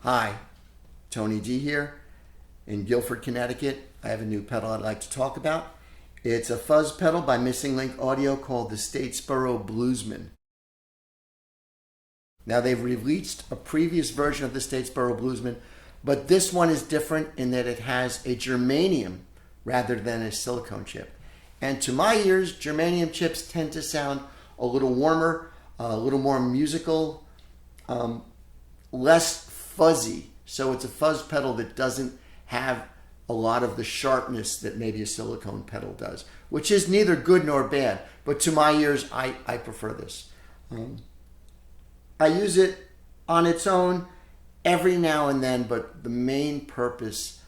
Hi, Tony D here in Guilford, Connecticut. I have a new pedal I'd like to talk about. It's a fuzz pedal by Missing Link Audio called the Statesboro Bluesman. Now they've released a previous version of the Statesboro Bluesman, but this one is different in that it has a germanium rather than a silicone chip. And to my ears, germanium chips tend to sound a little warmer, a little more musical, less fuzzy. So it's a fuzz pedal that doesn't have a lot of the sharpness that maybe a silicone pedal does, which is neither good nor bad. But to my ears, I prefer this. I use it on its own every now and then, but the main purpose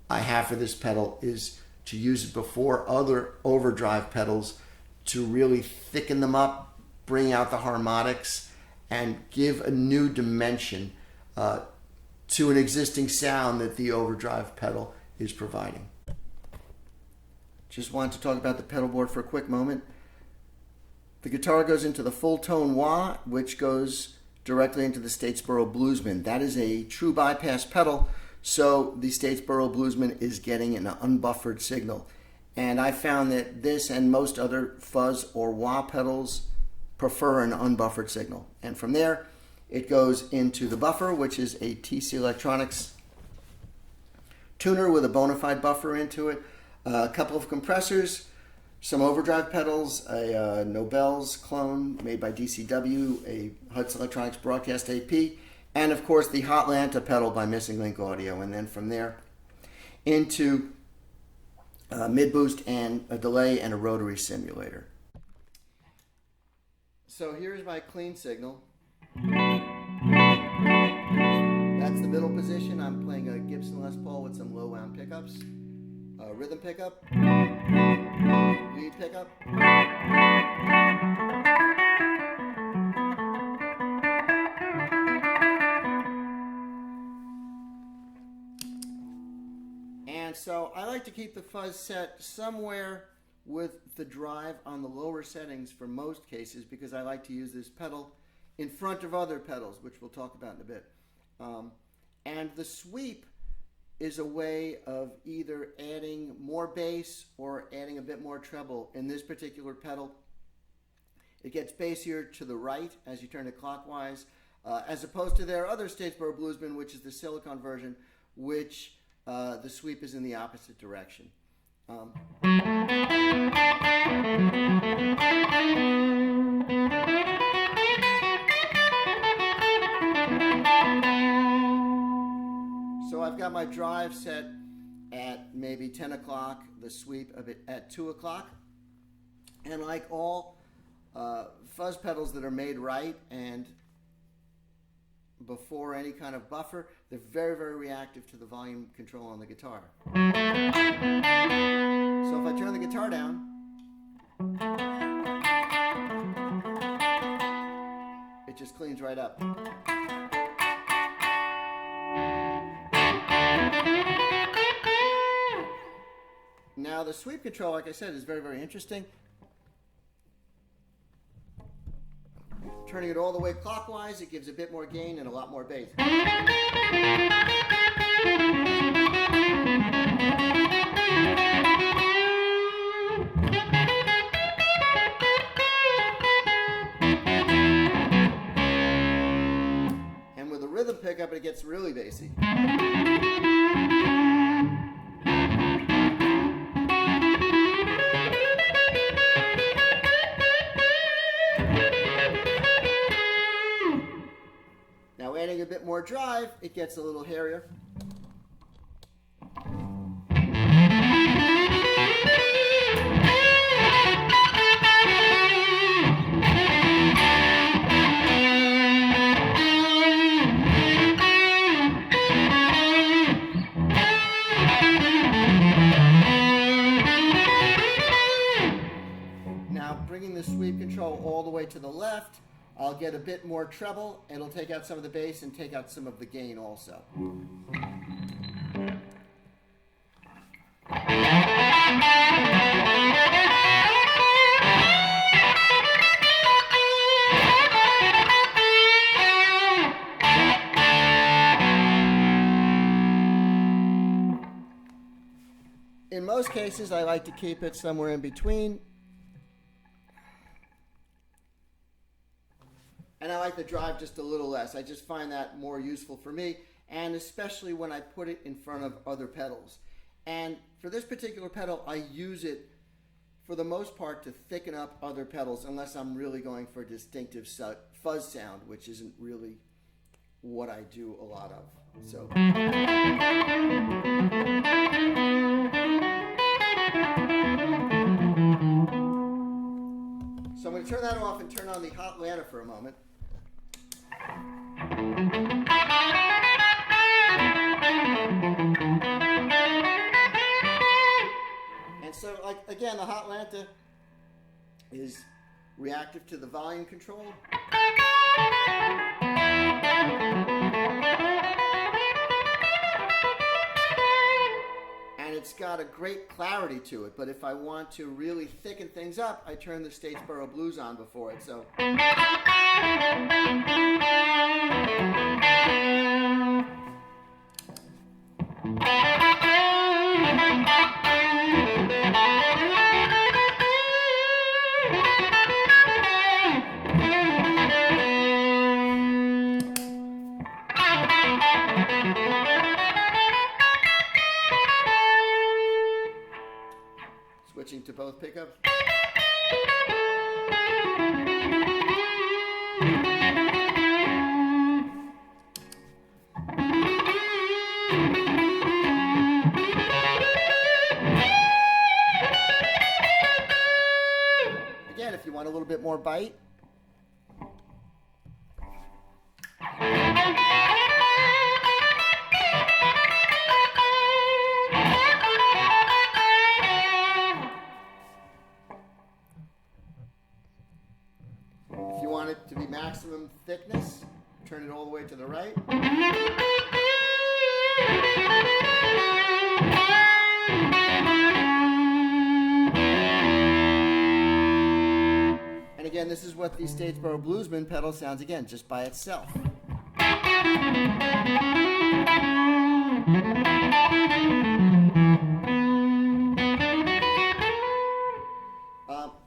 I have for this pedal is to use it before other overdrive pedals to really thicken them up, bring out the harmonics, and give a new dimension to an existing sound that the overdrive pedal is providing. Just wanted to talk about the pedal board for a quick moment. The guitar goes into the full tone wah, which goes directly into the Statesboro Bluesman. That is a true bypass pedal, so the Statesboro Bluesman is getting an unbuffered signal. And I found that this and most other fuzz or wah pedals prefer an unbuffered signal. And from there, it goes into the buffer, which is a TC Electronics tuner with a bona fide buffer into it, a couple of compressors, some overdrive pedals, a Nobel's clone made by DCW, a Hudson Electronics Broadcast AP, and of course the Hotlanta pedal by Missing Link Audio. And then from there into mid boost and a delay and a rotary simulator. So here's my clean signal. That's the middle position. I'm playing a Gibson Les Paul with some low wound pickups, rhythm pickup, lead pickup, and so I like to keep the fuzz set somewhere with the drive on the lower settings for most cases, because I like to use this pedal in front of other pedals, which we'll talk about in a bit. And the sweep is a way of either adding more bass or adding a bit more treble. In this particular pedal, it gets bassier to the right as you turn it clockwise, as opposed to their other Statesboro Bluesman, which is the silicone version, which the sweep is in the opposite direction. So I've got my drive set at maybe 10 o'clock, the sweep of it at 2 o'clock. And like all fuzz pedals that are made right and before any kind of buffer, they're very, very reactive to the volume control on the guitar. So if I turn the guitar down, it just cleans right up. Now the sweep control, like I said, is very, very interesting. Turning it all the way clockwise, it gives a bit more gain and a lot more bass. And with a rhythm pickup, it gets really bassy. Adding a bit more drive, it gets a little hairier. Now bringing the sweep control all the way to the left, I'll get a bit more treble, and it'll take out some of the bass and take out some of the gain also. In most cases, I like to keep it somewhere in between. And I like the drive just a little less. I just find that more useful for me, and especially when I put it in front of other pedals. And for this particular pedal, I use it for the most part to thicken up other pedals, unless I'm really going for a distinctive fuzz sound, which isn't really what I do a lot of. So I'm going to turn that off and turn on the hot ladder for a moment. And so, like, again, the hot lanta is reactive to the volume control. And it's got a great clarity to it, but if I want to really thicken things up, I turn the Statesboro Blues on before it. So switching to both pickups. Again, if you want a little bit more bite. If you want it to be maximum thickness, turn it all the way to the right. And again, this is what the Statesboro Bluesman pedal sounds again, just by itself.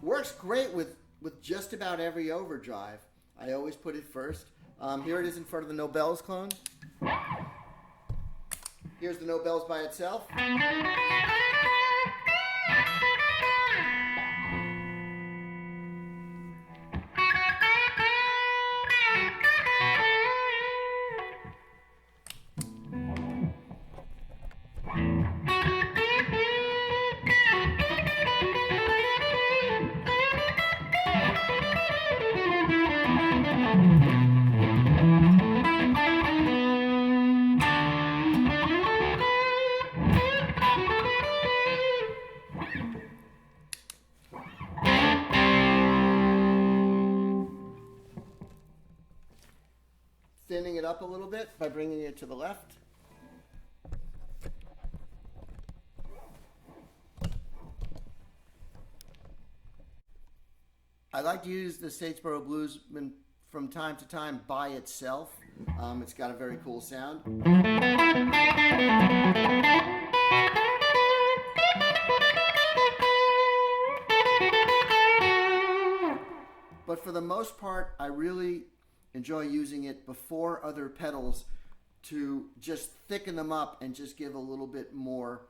Works great with just about every overdrive. I always put it first. Here it is in front of the No Bells clone. Here's the No Bells by itself. Thinning it up a little bit by bringing it to the left. I like to use the Statesboro Bluesman from time to time by itself. It's got a very cool sound. But for the most part, I really enjoy using it before other pedals to just thicken them up and just give a little bit more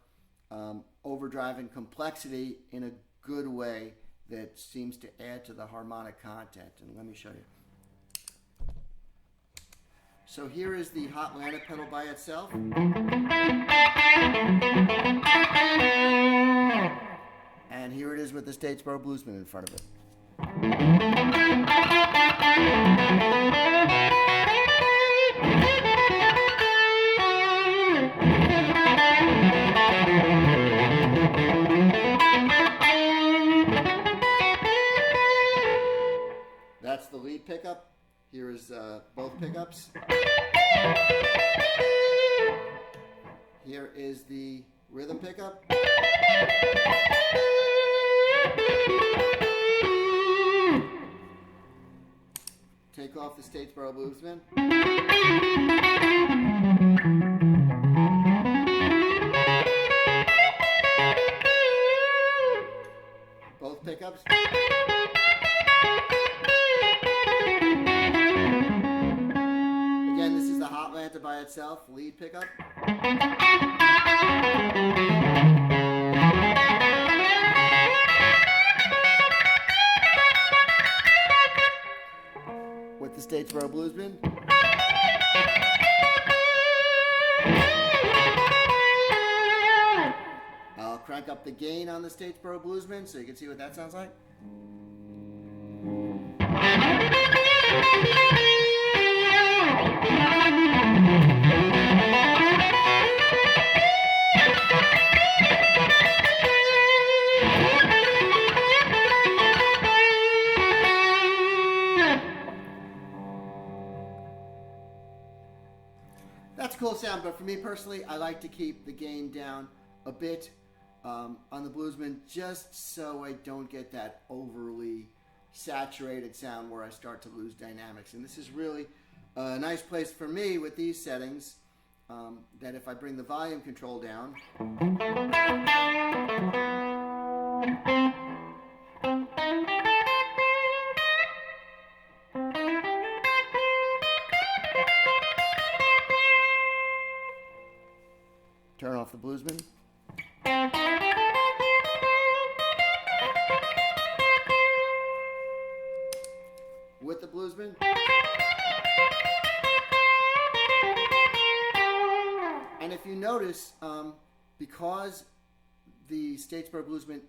overdrive and complexity in a good way that seems to add to the harmonic content. And let me show you. So here is the hot lanta pedal by itself. And here it is with the Statesboro Bluesman in front of it. That's the lead pickup. Here is both pickups. Here is the rhythm pickup. Take off the Statesboro Bluesman. Hotlanta by itself, lead pickup. With the Statesboro Bluesman. I'll crank up the gain on the Statesboro Bluesman so you can see what that sounds like. That's a cool sound, but for me personally, I like to keep the gain down a bit on the Bluesman just so I don't get that overly saturated sound where I start to lose dynamics. And this is really a nice place for me with these settings that if I bring the volume control down, turn off the Bluesman. With the Bluesman. And if you notice, because the Statesboro Bluesman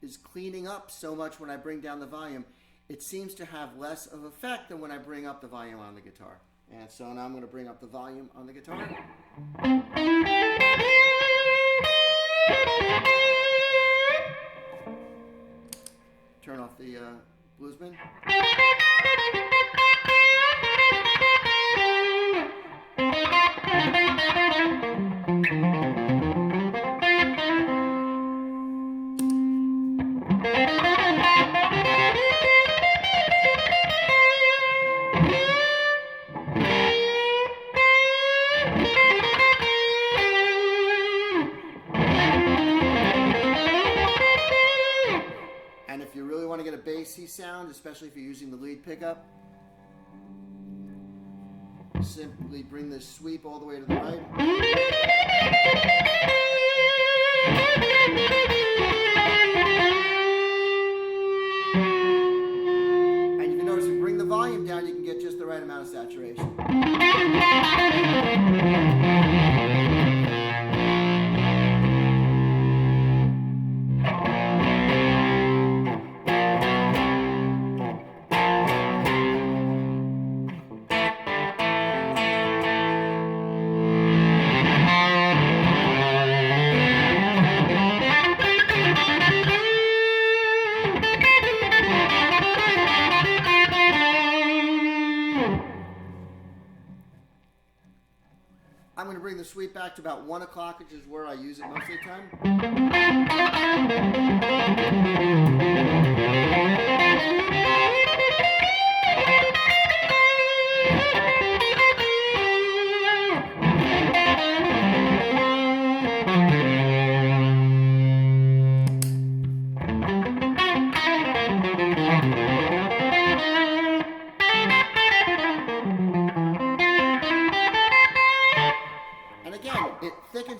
is cleaning up so much when I bring down the volume, it seems to have less of effect than when I bring up the volume on the guitar. And so now I'm going to bring up the volume on the guitar. Turn off the Bluesman. Bassy sound, especially if you're using the lead pickup, simply bring the sweep all the way to the right. And if you notice, if you bring the volume down, you can get just the right amount of saturation. I'm going to bring the sweep back to about 1 o'clock, which is where I use it most of the time.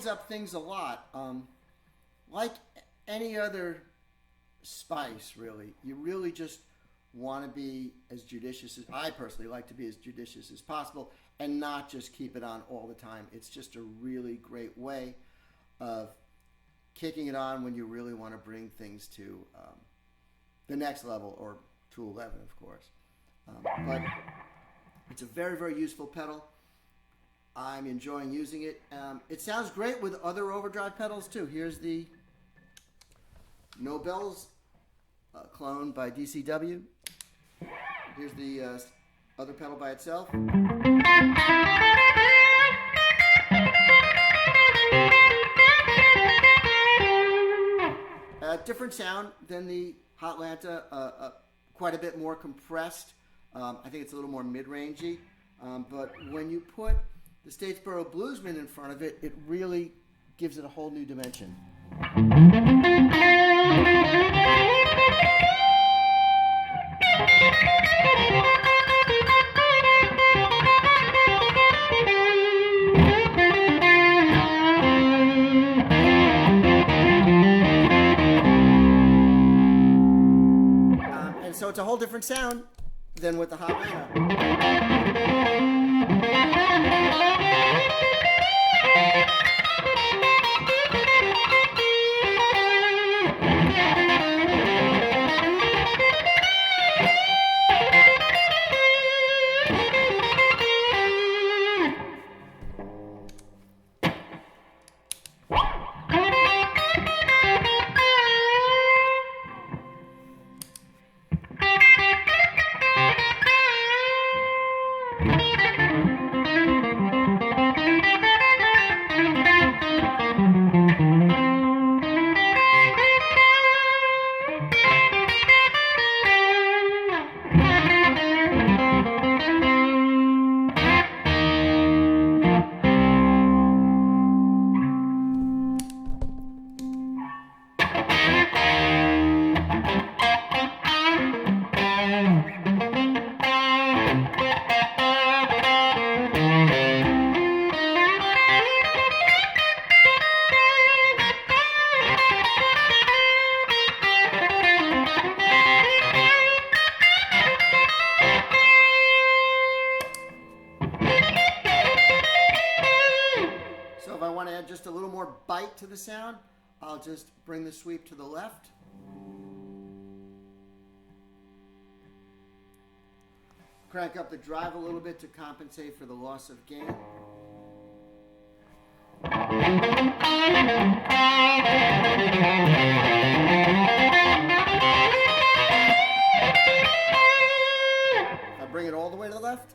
Up things a lot. Like any other spice, really, you really just want to be as judicious as I personally like to be as judicious as possible and not just keep it on all the time. It's just a really great way of kicking it on when you really want to bring things to the next level, or to 11, of course. But it's a very, very useful pedal. I'm enjoying using it. It sounds great with other overdrive pedals too. Here's the No Bells clone by DCW. Here's the other pedal by itself. Different sound than the Hotlanta, quite a bit more compressed. I think it's a little more mid-rangey. But when you put the Statesboro Bluesman in front of it, it really gives it a whole new dimension. it's a whole different sound than with the hot manner. Just a little more bite to the sound, I'll just bring the sweep to the left. Crank up the drive a little bit to compensate for the loss of gain. If I bring it all the way to the left.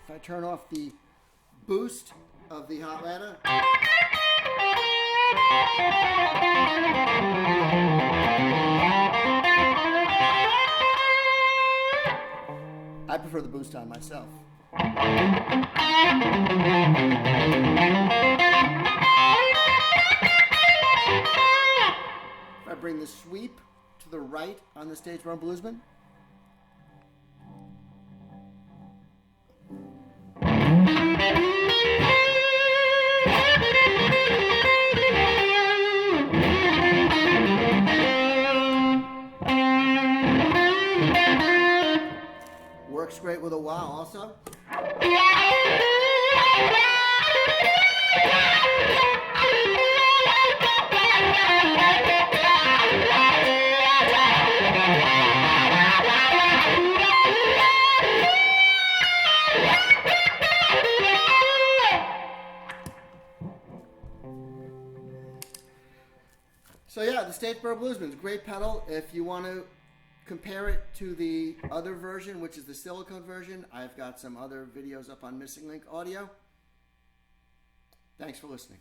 If I turn off the boost of the hot ladder. I prefer the boost on myself. If I bring the sweep to the right on the Statesboro Bluesman. Works great with a wah also. So yeah, the Statesboro Bluesman is a great pedal. If you want to compare it to the other version, which is the silicone version, I've got some other videos up on Missing Link Audio. Thanks for listening.